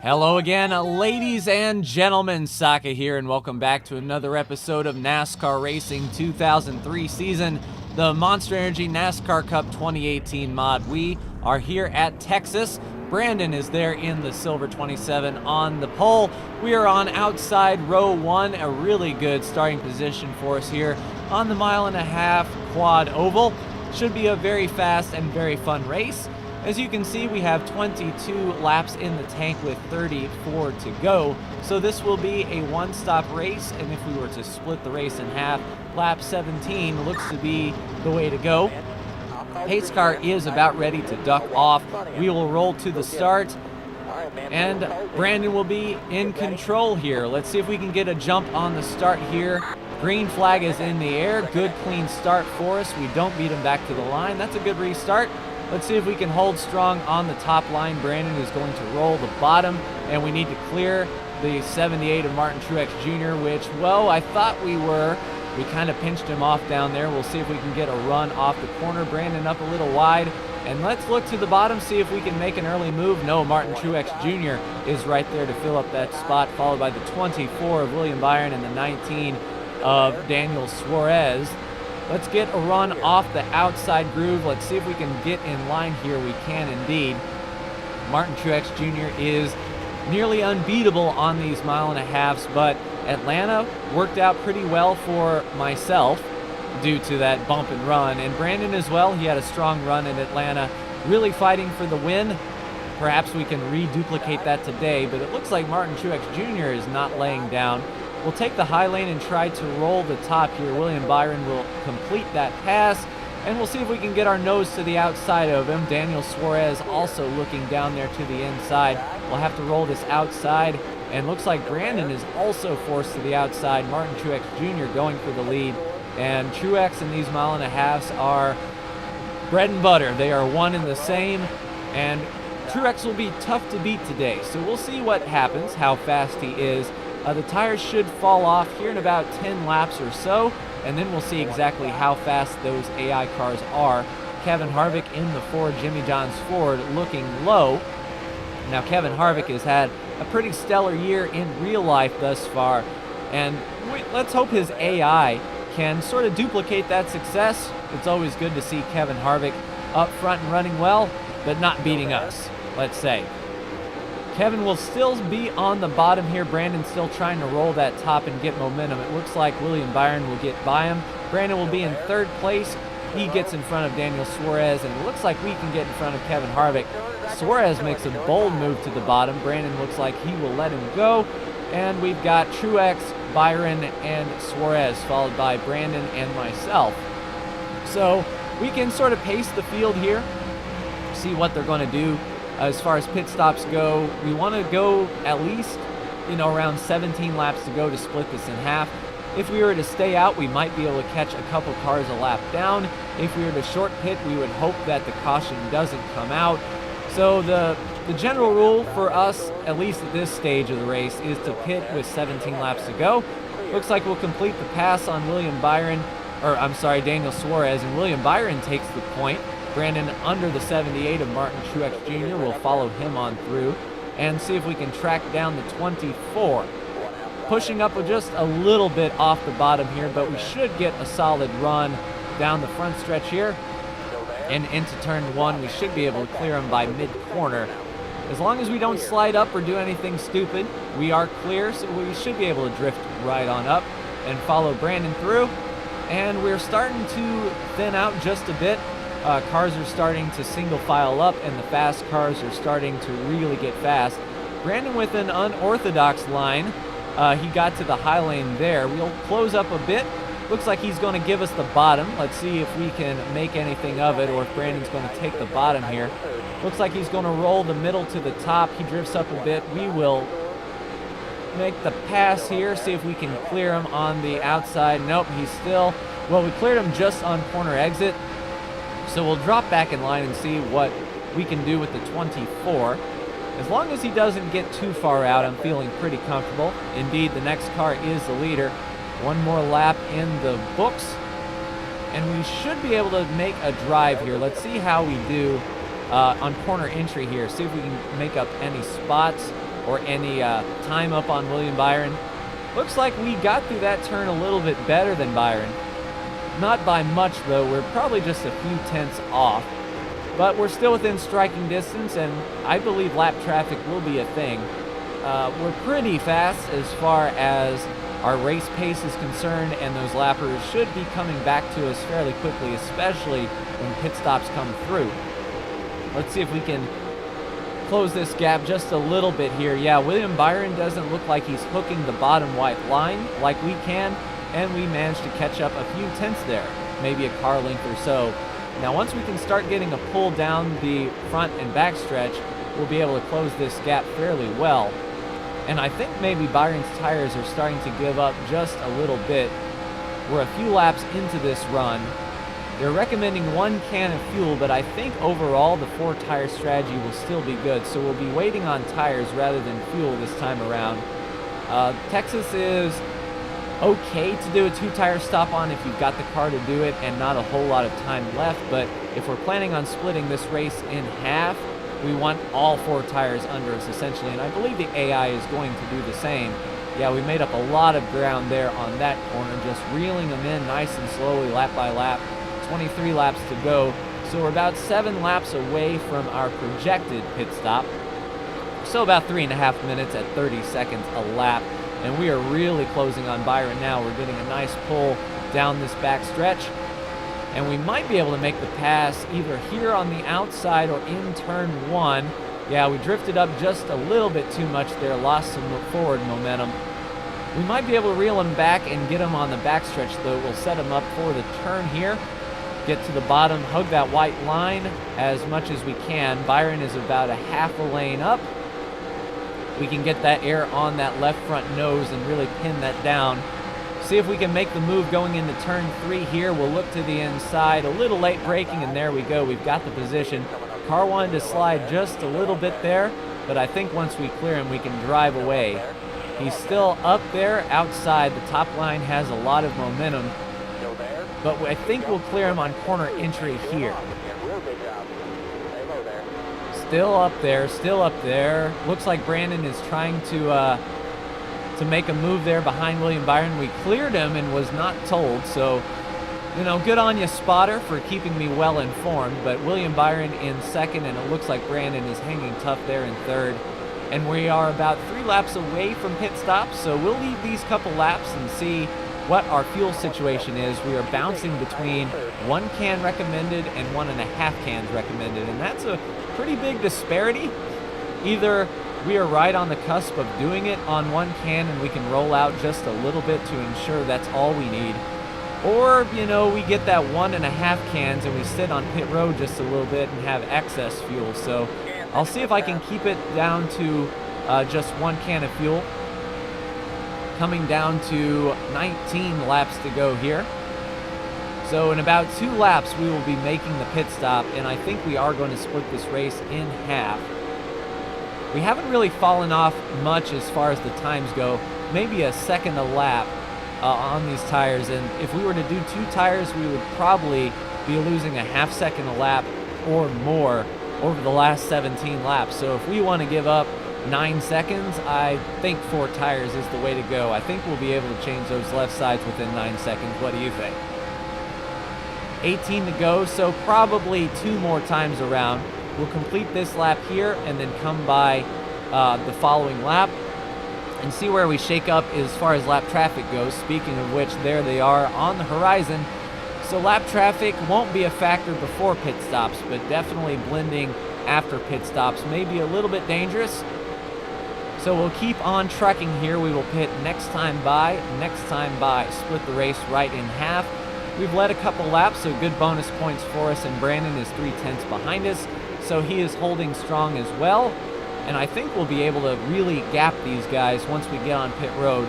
Hello again, ladies and gentlemen, Saka here, and welcome back to another episode of NASCAR Racing 2003 season, the Monster Energy NASCAR Cup 2018 mod. We are here at Texas. Brandon is there in the silver 27 on the pole. We are on outside row 1, a really good starting position for us here on the mile-and-a-half quad oval. Should be a very fast and very fun race. As you can see, we have 22 laps in the tank with 34 to go. So this will be a one-stop race, and if we were to split the race in half, lap 17 looks to be the way to go. Pace car is about ready to duck off. We will roll to the start, and Brandon will be in control here. Let's see if we can get a jump on the start here. Green flag is in the air. Good, clean start for us. We don't beat him back to the line. That's a good restart. Let's see if we can hold strong on the top line. Brandon is going to roll the bottom, and we need to clear the 78 of Martin Truex Jr., which, well, I thought we were. We kind of pinched him off down there. We'll see if we can get a run off the corner. Brandon up a little wide. And let's look to the bottom, see if we can make an early move. No, Martin Truex Jr. is right there to fill up that spot, followed by the 24 of William Byron and the 19 of Daniel Suarez. Let's get a run off the outside groove. Let's see if we can get in line here. We can indeed. Martin Truex Jr. is nearly unbeatable on these mile-and-a-halves, but Atlanta worked out pretty well for myself due to that bump and run. And Brandon as well, he had a strong run in Atlanta, really fighting for the win. Perhaps we can reduplicate that today, but it looks like Martin Truex Jr. is not laying down. We'll take the high lane and try to roll the top here. William Byron will complete that pass, and we'll see if we can get our nose to the outside of him. Daniel Suarez also looking down there to the inside. We'll have to roll this outside, and looks like Brandon is also forced to the outside. Martin Truex Jr. going for the lead, and Truex in these mile-and-a-halves are bread and butter. They are one and the same, and Truex will be tough to beat today, so we'll see what happens, how fast he is. The tires should fall off here in about 10 laps or so, and then we'll see exactly how fast those AI cars are. Kevin Harvick in the Ford, Jimmy John's Ford, looking low. Now, Kevin Harvick has had a pretty stellar year in real life thus far, and let's hope his AI can sort of duplicate that success. It's always good to see Kevin Harvick up front and running well, but not beating us, let's say. Kevin will still be on the bottom here. Brandon's still trying to roll that top and get momentum. It looks like William Byron will get by him. Brandon will be in third place. He gets in front of Daniel Suarez, and it looks like we can get in front of Kevin Harvick. Suarez makes a bold move to the bottom. Brandon looks like he will let him go. And we've got Truex, Byron, and Suarez, followed by Brandon and myself. So we can sort of pace the field here, see what they're going to do. As far as pit stops go, we want to go at least, around 17 laps to go to split this in half. If we were to stay out, we might be able to catch a couple cars a lap down. If we were to short pit, we would hope that the caution doesn't come out. So the general rule for us, at least at this stage of the race, is to pit with 17 laps to go. Looks like we'll complete the pass on Daniel Suarez, and William Byron takes the point. Brandon under the 78 of Martin Truex Jr. will follow him on through and see if we can track down the 24. Pushing up just a little bit off the bottom here, but we should get a solid run down the front stretch here. And into turn 1, we should be able to clear him by mid-corner. As long as we don't slide up or do anything stupid, we are clear, so we should be able to drift right on up and follow Brandon through. And we're starting to thin out just a bit. Cars are starting to single file up, and the fast cars are starting to really get fast. Brandon with an unorthodox line. He got to the high lane there. We'll close up a bit. Looks like he's going to give us the bottom. Let's see if we can make anything of it, or if Brandon's going to take the bottom here. Looks like he's going to roll the middle to the top. He drifts up a bit. We will make the pass here, see if we can clear him on the outside. Nope, he's still... Well, we cleared him just on corner exit. So we'll drop back in line and see what we can do with the 24. As long as he doesn't get too far out, I'm feeling pretty comfortable. Indeed, the next car is the leader. One more lap in the books, and we should be able to make a drive here. Let's see how we do on corner entry here. See if we can make up any spots or any time up on William Byron. Looks like we got through that turn a little bit better than Byron. Not by much, though. We're probably just a few tenths off. But we're still within striking distance, and I believe lap traffic will be a thing. We're pretty fast as far as our race pace is concerned, and those lappers should be coming back to us fairly quickly, especially when pit stops come through. Let's see if we can close this gap just a little bit here. Yeah, William Byron doesn't look like he's hooking the bottom white line like we can, and we managed to catch up a few tenths there, maybe a car length or so. Now, once we can start getting a pull down the front and back stretch, we'll be able to close this gap fairly well. And I think maybe Byron's tires are starting to give up just a little bit. We're a few laps into this run. They're recommending 1 can of fuel, but I think overall the 4-tire strategy will still be good. So we'll be waiting on tires rather than fuel this time around. Texas is okay to do a 2-tire stop on if you've got the car to do it and not a whole lot of time left. But if we're planning on splitting this race in half, we want all 4 tires under us, essentially, and I believe the AI is going to do the same. Yeah, we made up a lot of ground there on that corner, just reeling them in nice and slowly, lap by lap. 23 laps to go, so we're about 7 laps away from our projected pit stop. So about 3.5 minutes at 30 seconds a lap, and we are really closing on Byron now. We're getting a nice pull down this back stretch, and we might be able to make the pass either here on the outside or in turn 1. Yeah, we drifted up just a little bit too much there, lost some forward momentum. We might be able to reel him back and get him on the back stretch, though. We'll set him up for the turn here. Get to the bottom, hug that white line as much as we can. Byron is about a half a lane up. We can get that air on that left front nose and really pin that down. See if we can make the move going into turn 3 here. We'll look to the inside, a little late braking, and there we go. We've got the position. Car wanted to slide just a little bit there, but I think once we clear him, we can drive away. He's still up there outside. The top line has a lot of momentum, but I think we'll clear him on corner entry here. Still up there, still up there. Looks like Brandon is trying to make a move there behind William Byron. We cleared him and was not told, so, you know, good on you, spotter, for keeping me well informed. But William Byron in second, and it looks like Brandon is hanging tough there in third. And we are about 3 laps away from pit stops, so we'll leave these couple laps and see what our fuel situation is. We are bouncing between 1 can recommended and 1.5 cans recommended, and that's a pretty big disparity. Either we are right on the cusp of doing it on 1 can and we can roll out just a little bit to ensure that's all we need, or, you know, we get that 1.5 cans and we sit on pit road just a little bit and have excess fuel. So I'll see if I can keep it down to just 1 can of fuel. Coming down to 19 laps to go here. So in about 2 laps, we will be making the pit stop, and I think we are going to split this race in half. We haven't really fallen off much as far as the times go, maybe a second a lap on these tires, and if we were to do 2 tires, we would probably be losing a half second a lap or more over the last 17 laps. So if we want to give up 9 seconds, I think 4 tires is the way to go. I think we'll be able to change those left sides within 9 seconds. What do you think? 18 to go, so probably 2 more times around. We'll complete this lap here and then come by the following lap and see where we shake up as far as lap traffic goes. Speaking of which, there they are on the horizon. So lap traffic won't be a factor before pit stops, but definitely blending after pit stops may be a little bit dangerous. So we'll keep on trucking here. We will pit next time by, split the race right in half. We've led a couple laps, so good bonus points for us, and Brandon is 3/10 behind us, so he is holding strong as well. And I think we'll be able to really gap these guys once we get on pit road.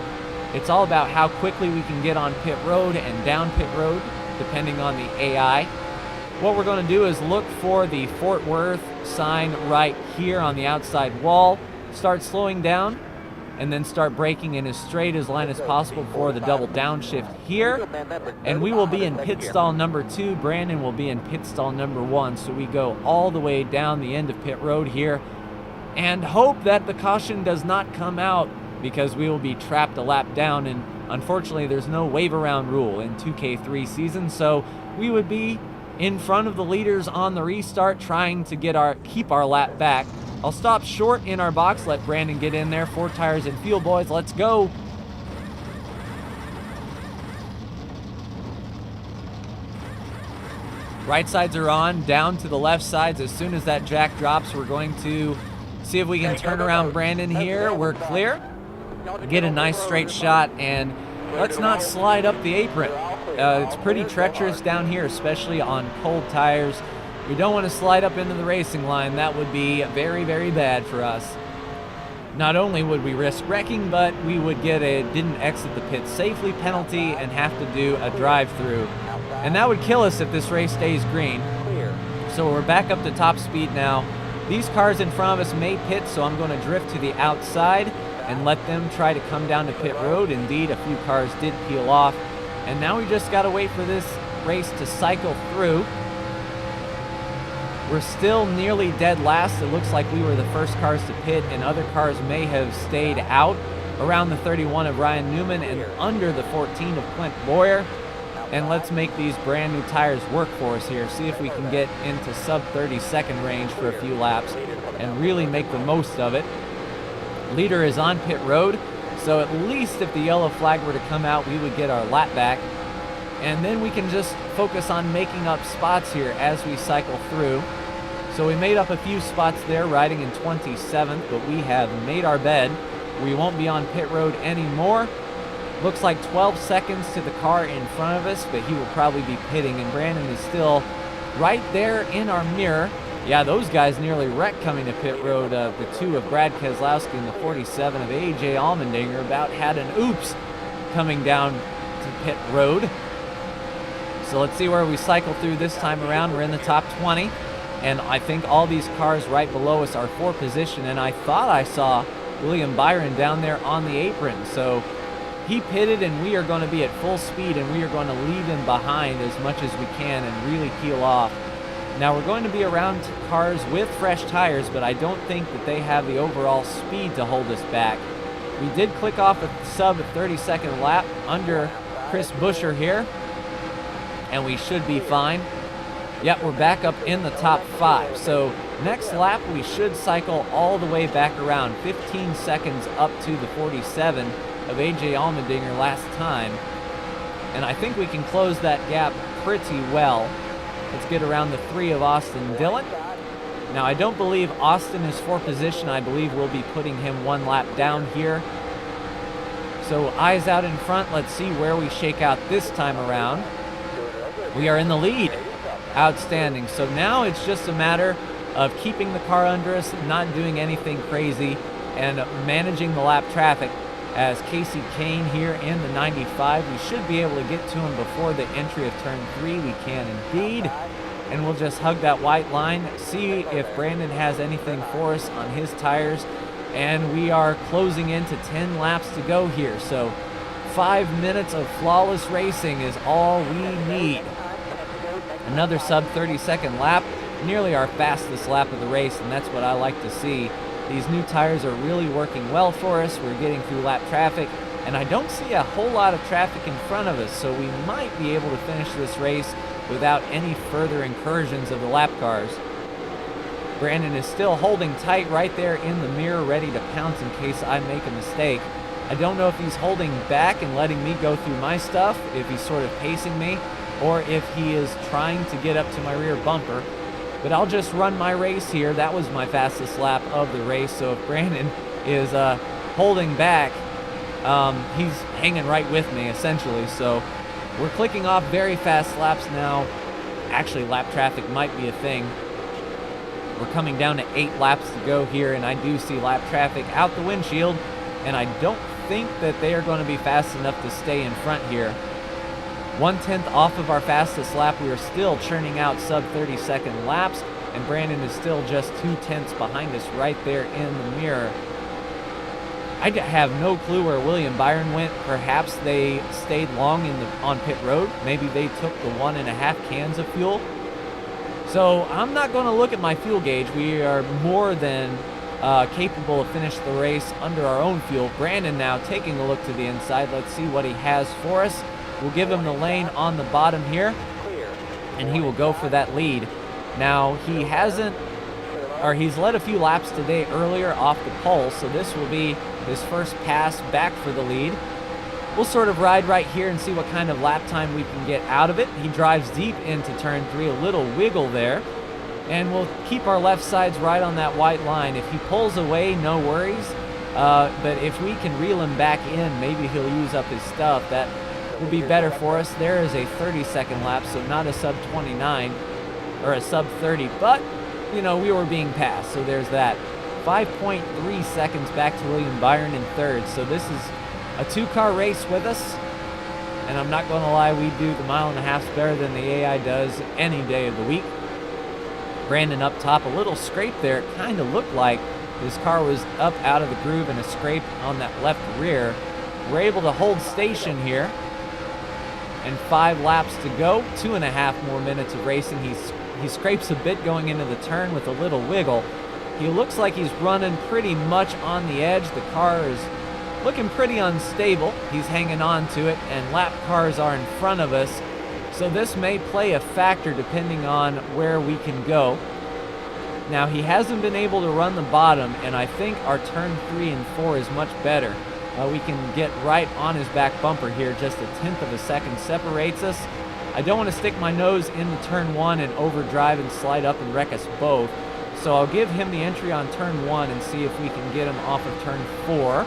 It's all about how quickly we can get on pit road and down pit road, depending on the AI. What we're going to do is look for the Fort Worth sign right here on the outside wall, start slowing down, and then start braking in as straight as line as possible for the double downshift here. And we will be in pit stall number 2. Brandon will be in pit stall number 1. So we go all the way down the end of pit road here and hope that the caution does not come out, because we will be trapped a lap down. And unfortunately, there's no wave around rule in 2K3 season, so we would be in front of the leaders on the restart, trying to keep our lap back. I'll stop short in our box, let Brandon get in there. 4 tires and fuel, boys. Let's go. Right sides are on, down to the left sides. As soon as that jack drops, we're going to see if we can turn around Brandon here. We're clear. Get a nice straight shot, and let's not slide up the apron. It's pretty treacherous down here, especially on cold tires. We don't want to slide up into the racing line. That would be very, very bad for us. Not only would we risk wrecking, but we would get a didn't exit the pit safely penalty and have to do a drive-through. And that would kill us if this race stays green. So we're back up to top speed now. These cars in front of us may pit, so I'm going to drift to the outside and let them try to come down to pit road. Indeed, a few cars did peel off. And now we just got to wait for this race to cycle through. We're still nearly dead last. It looks like we were the first cars to pit, and other cars may have stayed out around the 31 of Ryan Newman and under the 14 of Clint Boyer. And let's make these brand new tires work for us here. See if we can get into sub 30-second range for a few laps and really make the most of it. Leader is on pit road, so at least if the yellow flag were to come out, we would get our lap back. And then we can just focus on making up spots here as we cycle through. So we made up a few spots there, riding in 27th, but we have made our bed. We won't be on pit road anymore. Looks like 12 seconds to the car in front of us, but he will probably be pitting, and Brandon is still right there in our mirror. Yeah, those guys nearly wrecked coming to pit road. The 2 of Brad Keselowski and the 47 of AJ Allmendinger about had an oops coming down to pit road. So let's see where we cycle through this time around. We're in the top 20, and I think all these cars right below us are for position, and I thought I saw William Byron down there on the apron. So he pitted, and we are going to be at full speed, and we are going to leave him behind as much as we can and really peel off. Now we're going to be around cars with fresh tires, but I don't think that they have the overall speed to hold us back. We did click off a sub 30-second lap under Chris Buescher here, and we should be fine. Yep, we're back up in the top 5. So next lap, we should cycle all the way back around, 15 seconds up to the 47 of AJ Allmendinger last time. And I think we can close that gap pretty well. Let's get around the 3 of Austin Dillon. Now, I don't believe Austin is for position. I believe we'll be putting him 1 lap down here. So eyes out in front. Let's see where we shake out this time around. We are in the lead. Outstanding. So now it's just a matter of keeping the car under us, not doing anything crazy, and managing the lap traffic. As Casey Kane here in the 95, we should be able to get to him before the entry of turn 3. We can indeed. And we'll just hug that white line, see if Brandon has anything for us on his tires. And we are closing into 10 laps to go here. So 5 minutes of flawless racing is all we need. Another sub 30-second lap, nearly our fastest lap of the race, and that's what I like to see. These new tires are really working well for us. We're getting through lap traffic, and I don't see a whole lot of traffic in front of us, so we might be able to finish this race without any further incursions of the lap cars. Brandon is still holding tight right there in the mirror, ready to pounce in case I make a mistake. I don't know if he's holding back and letting me go through my stuff, if he's sort of pacing me, or if he is trying to get up to my rear bumper. But I'll just run my race here. That was my fastest lap of the race, so if Brandon is holding back, he's hanging right with me, essentially. So we're clicking off very fast laps now. Actually, lap traffic might be a thing. We're coming down to 8 laps to go here, and I do see lap traffic out the windshield, and I don't think that they are going to be fast enough to stay in front here. 1/10 off of our fastest lap. We are still churning out sub 30-second laps, and Brandon is still just 2/10 behind us right there in the mirror. have no clue where William Byron went. Perhaps they stayed long on pit road. Maybe they took the 1.5 cans of fuel. So I'm not going to look at my fuel gauge. We are more than capable of finish the race under our own fuel. Brandon now taking a look to the inside. Let's see what he has for us. We'll give him the lane on the bottom here, and he will go for that lead. Now, he's led a few laps today earlier off the pole, so this will be his first pass back for the lead. We'll sort of ride right here and see what kind of lap time we can get out of it. He drives deep into turn 3, a little wiggle there. And we'll keep our left sides right on that white line. If he pulls away, no worries. But if we can reel him back in, maybe he'll use up his stuff. That will be better for us. There is a 30-second lap, so not a sub 29 or a sub 30. But, you know, we were being passed, so there's that. 5.3 seconds back to William Byron in third. So this is a 2-car race with us. And I'm not going to lie, we do the 1.5 miles better than the AI does any day of the week. Brandon up top, a little scrape there. It kind of looked like his car was up out of the groove and a scrape on that left rear. We're able to hold station here. And 5 laps to go, 2.5 more minutes of racing. He scrapes a bit going into the turn with a little wiggle. He looks like he's running pretty much on the edge. The car is looking pretty unstable. He's hanging on to it, and lap cars are in front of us. So this may play a factor depending on where we can go. Now, he hasn't been able to run the bottom, and I think our turn 3 and 4 is much better. We can get right on his back bumper here. Just a 1/10 of a second separates us. I don't want to stick my nose into turn 1 and overdrive and slide up and wreck us both. So I'll give him the entry on turn 1 and see if we can get him off of turn 4.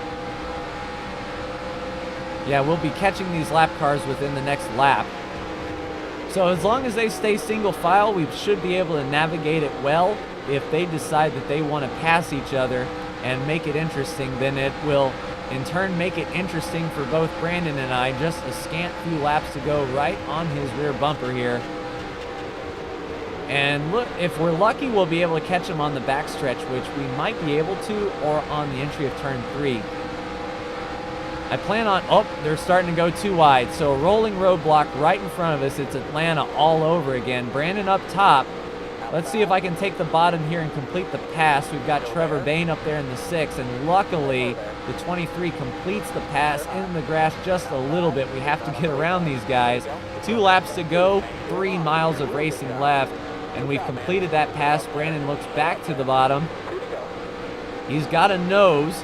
Yeah, we'll be catching these lap cars within the next lap. So as long as they stay single file, we should be able to navigate it well. If they decide that they want to pass each other and make it interesting, then it will in turn make it interesting for both Brandon and I. Just a scant few laps to go right on his rear bumper here. And look, if we're lucky, we'll be able to catch him on the backstretch, which we might be able to, or on the entry of turn 3. I plan on, oh, they're starting to go too wide. So a rolling roadblock right in front of us. It's Atlanta all over again. Brandon up top. Let's see if I can take the bottom here and complete the pass. We've got Trevor Bain up there in the 6, and luckily the 23 completes the pass in the grass just a little bit. We have to get around these guys. 2 laps to go, 3 miles of racing left, and we've completed that pass. Brandon looks back to the bottom. He's got a nose.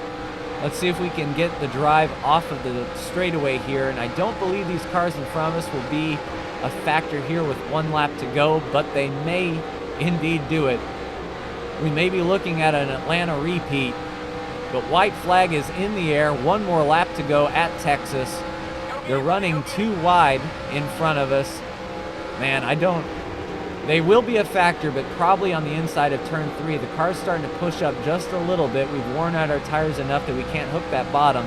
Let's see if we can get the drive off of the straightaway here, and I don't believe these cars in front of us will be a factor here with 1 lap to go, but they may indeed do it. We may be looking at an Atlanta repeat, but white flag is in the air. 1 more lap to go at Texas. They're running too wide in front of us. Man, they will be a factor, but probably on the inside of turn 3. The car's starting to push up just a little bit. We've worn out our tires enough that we can't hook that bottom.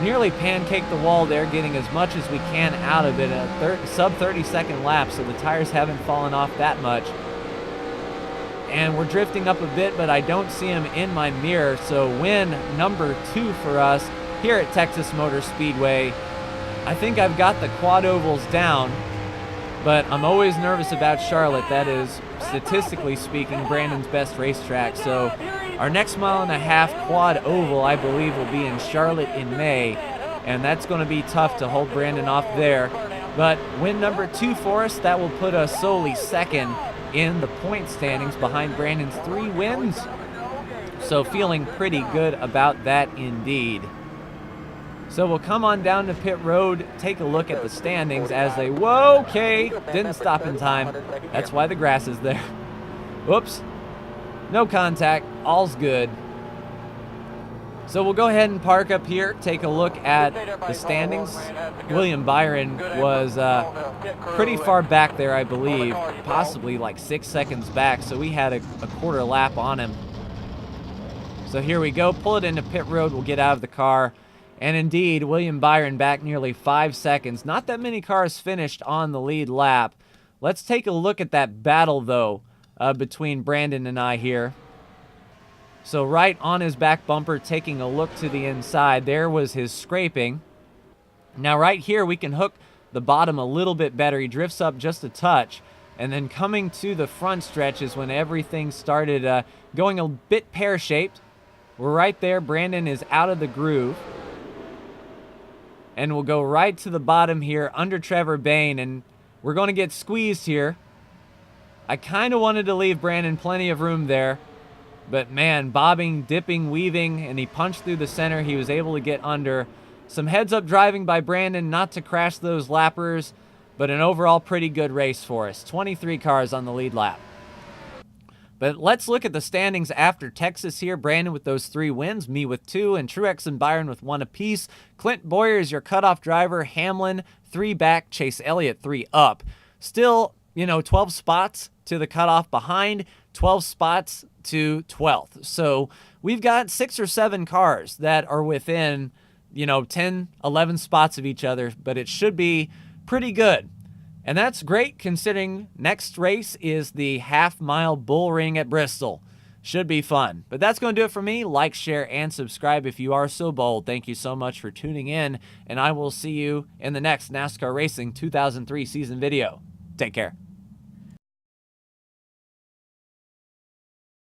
Nearly pancaked the wall there, getting as much as we can out of it. A sub 30-second lap, so the tires haven't fallen off that much. And we're drifting up a bit, but I don't see him in my mirror. So win number 2 for us here at Texas Motor Speedway. I think I've got the quad ovals down, but I'm always nervous about Charlotte. That is, statistically speaking, Brandon's best racetrack. So our next 1.5 mile quad oval, I believe, will be in Charlotte in May, and that's going to be tough to hold Brandon off there. But win number 2 for us, that will put us solely second in the point standings behind Brandon's 3 wins. So feeling pretty good about that indeed. So we'll come on down to pit road, take a look at the standings as they, whoa, okay, didn't stop in time. That's why the grass is there. Whoops, no contact, all's good. So we'll go ahead and park up here, take a look at the standings. William Byron was pretty far back there, I believe, possibly like 6 seconds back, so we had a quarter lap on him. So here we go, pull it into pit road, we'll get out of the car. And indeed, William Byron back nearly 5 seconds. Not that many cars finished on the lead lap. Let's take a look at that battle, though, between Brandon and I here. So right on his back bumper, taking a look to the inside, there was his scraping. Now right here, we can hook the bottom a little bit better. He drifts up just a touch. And then coming to the front stretch is when everything started going a bit pear-shaped. We're right there. Brandon is out of the groove. And we'll go right to the bottom here under Trevor Bayne. And we're going to get squeezed here. I kind of wanted to leave Brandon plenty of room there. But man, bobbing, dipping, weaving, and he punched through the center. He was able to get under. Some heads-up driving by Brandon not to crash those lappers, but an overall pretty good race for us. 23 cars on the lead lap. But let's look at the standings after Texas here. Brandon with those 3 wins, me with 2, and Truex and Byron with 1 apiece. Clint Boyer is your cutoff driver. Hamlin, 3 back. Chase Elliott, 3 up. Still, 12 spots to the cutoff behind, 12 spots to 12th. So we've got 6 or 7 cars that are within, 10, 11 spots of each other, but it should be pretty good. And that's great considering next race is the half-mile bull ring at Bristol. Should be fun. But that's going to do it for me. Like, share, and subscribe if you are so bold. Thank you so much for tuning in, and I will see you in the next NASCAR Racing 2003 season video. Take care.